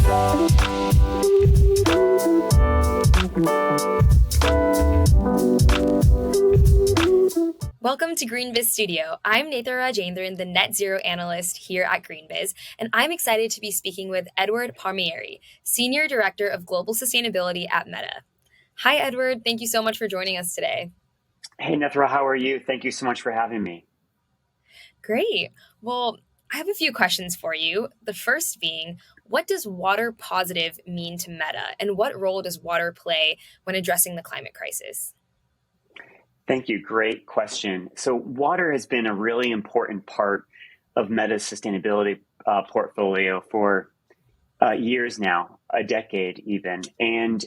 Welcome to GreenBiz Studio. I'm Netra Rajendran, the Net Zero Analyst here at GreenBiz, and I'm excited to be speaking with Edward Palmieri, Senior Director of Global Sustainability at Meta. Hi, Edward. Thank you so much for joining us today. Hey, Netra, how are you? Thank you so much for having me. Great. Well, I have a few questions for you. The first being, what does water positive mean to Meta, and what role does water play when addressing the climate crisis? Thank you. Great question. So water has been a really important part of Meta's sustainability portfolio for years now, a decade even. And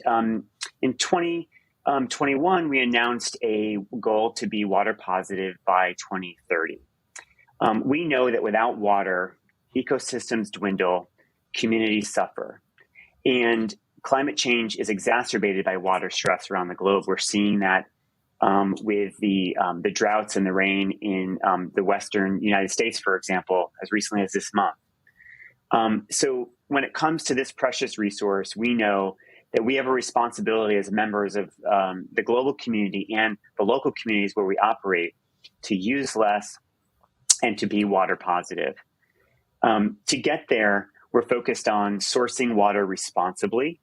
in 2021, we announced a goal to be water positive by 2030. We know that without water, ecosystems dwindle, communities suffer. And climate change is exacerbated by water stress around the globe. We're seeing that with the droughts and the rain in the Western United States, for example, as recently as this month. So when it comes to this precious resource, we know that we have a responsibility as members of the global community and the local communities where we operate to use less and to be water positive. To get there, we're focused on sourcing water responsibly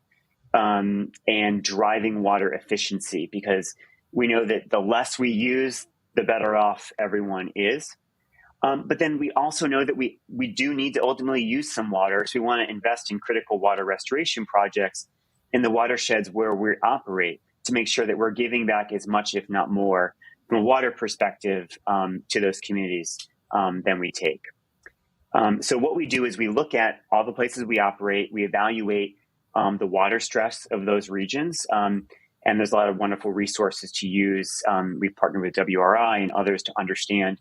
and driving water efficiency, because we know that the less we use, the better off everyone is. But then we also know that we do need to ultimately use some water. So we want to invest in critical water restoration projects in the watersheds where we operate to make sure that we're giving back as much, if not more, from a water perspective to those communities than we take. So what we do is we look at all the places we operate, we evaluate the water stress of those regions. And there's a lot of wonderful resources to use. We've partnered with WRI and others to understand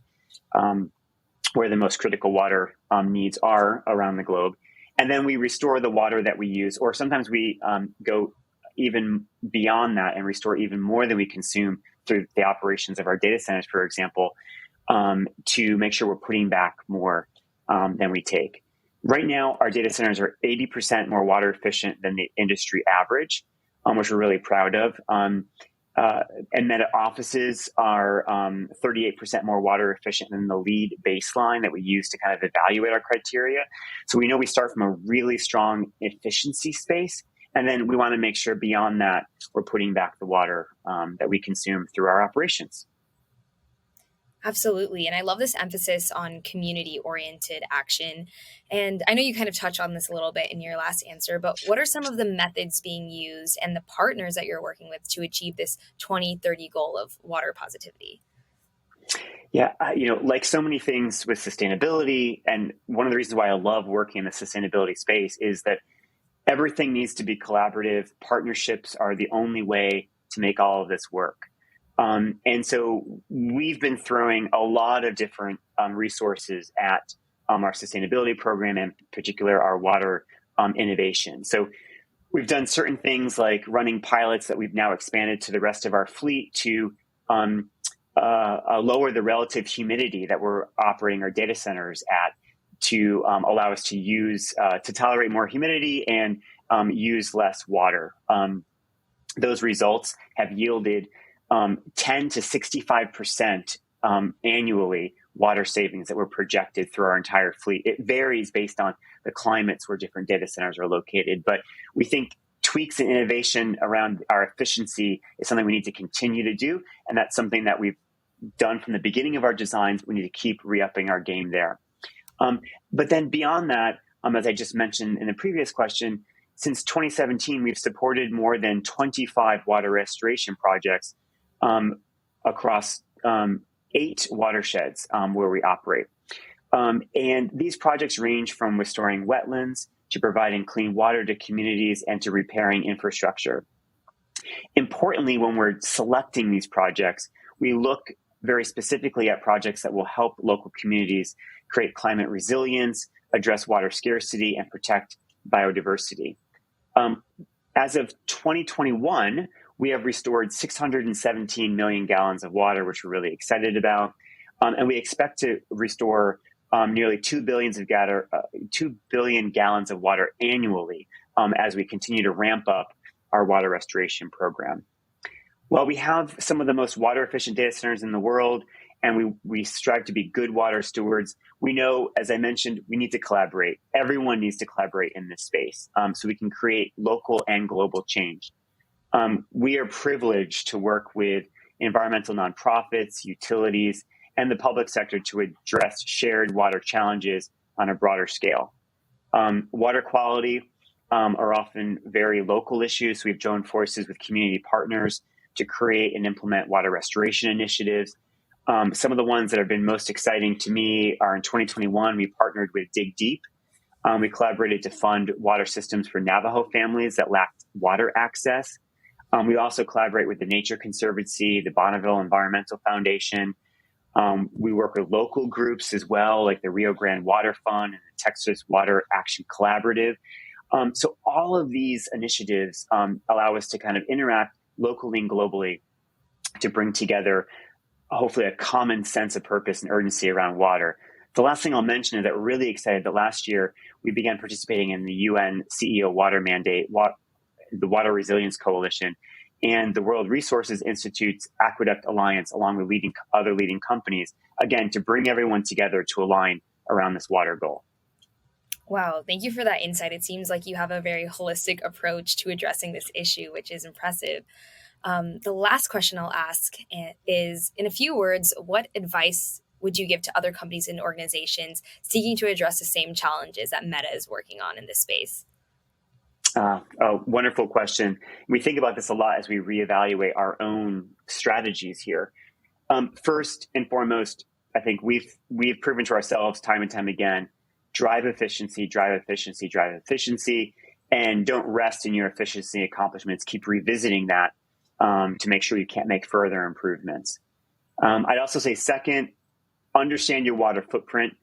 where the most critical water needs are around the globe. And then we restore the water that we use, or sometimes we go even beyond that and restore even more than we consume through the operations of our data centers, for example, to make sure we're putting back more than we take. Right now, our data centers are 80% more water efficient than the industry average, which we're really proud of. And Meta offices are 38% more water efficient than the lead baseline that we use to kind of evaluate our criteria. So we know we start from a really strong efficiency space, and then we want to make sure beyond that, we're putting back the water that we consume through our operations. Absolutely. And I love this emphasis on community-oriented action. And I know you kind of touched on this a little bit in your last answer, but what are some of the methods being used and the partners that you're working with to achieve this 2030 goal of water positivity? Yeah, like so many things with sustainability, and one of the reasons why I love working in the sustainability space is that everything needs to be collaborative. Partnerships are the only way to make all of this work. And so we've been throwing a lot of different resources at our sustainability program, and in particular our water innovation. So we've done certain things like running pilots that we've now expanded to the rest of our fleet to lower the relative humidity that we're operating our data centers at, to allow us to use to tolerate more humidity and use less water. Those results have yielded 10 to 65% annually water savings that were projected through our entire fleet. It varies based on the climates where different data centers are located, but we think tweaks and innovation around our efficiency is something we need to continue to do, and that's something that we've done from the beginning of our designs. We need to keep re-upping our game there. But then beyond that, as I just mentioned in the previous question, since 2017, we've supported more than 25 water restoration projects across 8 watersheds where we operate. And these projects range from restoring wetlands to providing clean water to communities and to repairing infrastructure. Importantly, when we're selecting these projects, we look very specifically at projects that will help local communities create climate resilience, address water scarcity, and protect biodiversity. As of 2021, we have restored 617 million gallons of water, which we're really excited about. And we expect to restore nearly 2 billion gallons of water annually as we continue to ramp up our water restoration program. While we have some of the most water efficient data centers in the world, and we strive to be good water stewards, we know, as I mentioned, we need to collaborate. Everyone needs to collaborate in this space so we can create local and global change. We are privileged to work with environmental nonprofits, utilities, and the public sector to address shared water challenges on a broader scale. Water quality are often very local issues. So we've joined forces with community partners to create and implement water restoration initiatives. Some of the ones that have been most exciting to me are in 2021, we partnered with Dig Deep. We collaborated to fund water systems for Navajo families that lacked water access. We also collaborate with the Nature Conservancy, the Bonneville Environmental Foundation. We work with local groups as well, like the Rio Grande Water Fund and the Texas Water Action Collaborative. So all of these initiatives allow us to kind of interact locally and globally to bring together, hopefully, a common sense of purpose and urgency around water. The last thing I'll mention is that we're really excited that last year we began participating in the UN CEO Water Mandate, the Water Resilience Coalition, and the World Resources Institute's Aqueduct Alliance, along with other leading companies, again, to bring everyone together to align around this water goal. Wow, thank you for that insight. It seems like you have a very holistic approach to addressing this issue, which is impressive. The last question I'll ask is, in a few words, what advice would you give to other companies and organizations seeking to address the same challenges that Meta is working on in this space? A wonderful question. We think about this a lot as we reevaluate our own strategies here. First and foremost, I think we've proven to ourselves time and time again, drive efficiency, drive efficiency, drive efficiency, and don't rest in your efficiency accomplishments. Keep revisiting that to make sure you can't make further improvements. I'd also say second, understand your water footprint.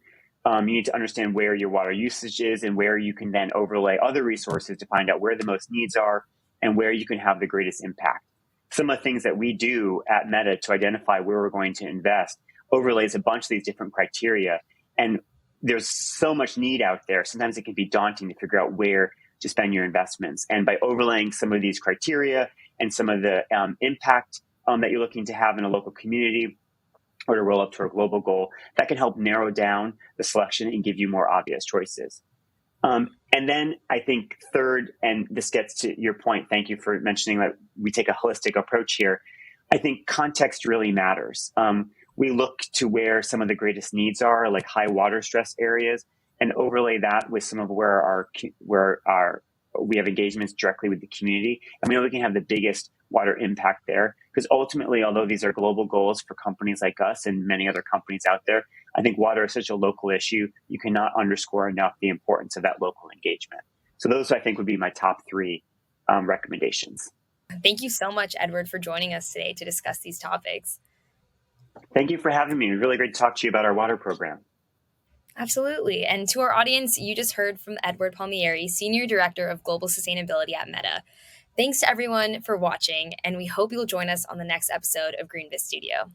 You need to understand where your water usage is and where you can then overlay other resources to find out where the most needs are and where you can have the greatest impact. Some of the things that we do at Meta to identify where we're going to invest overlays a bunch of these different criteria. And there's so much need out there. Sometimes it can be daunting to figure out where to spend your investments. And by overlaying some of these criteria and some of the impact that you're looking to have in a local community or to roll up to a global goal, that can help narrow down the selection and give you more obvious choices. And then I think third, and this gets to your point, thank you for mentioning that we take a holistic approach here. I think context really matters. We look to where some of the greatest needs are, like high water stress areas, and overlay that with some of where we have engagements directly with the community. And we know we can have the biggest water impact there. Because ultimately, although these are global goals for companies like us and many other companies out there, I think water is such a local issue. You cannot underscore enough the importance of that local engagement. So those, I think, would be my top three recommendations. Thank you so much, Edward, for joining us today to discuss these topics. Thank you for having me. It was really great to talk to you about our water program. Absolutely. And to our audience, you just heard from Edward Palmieri, Senior Director of Global Sustainability at Meta. Thanks to everyone for watching, and we hope you'll join us on the next episode of GreenBiz Studio.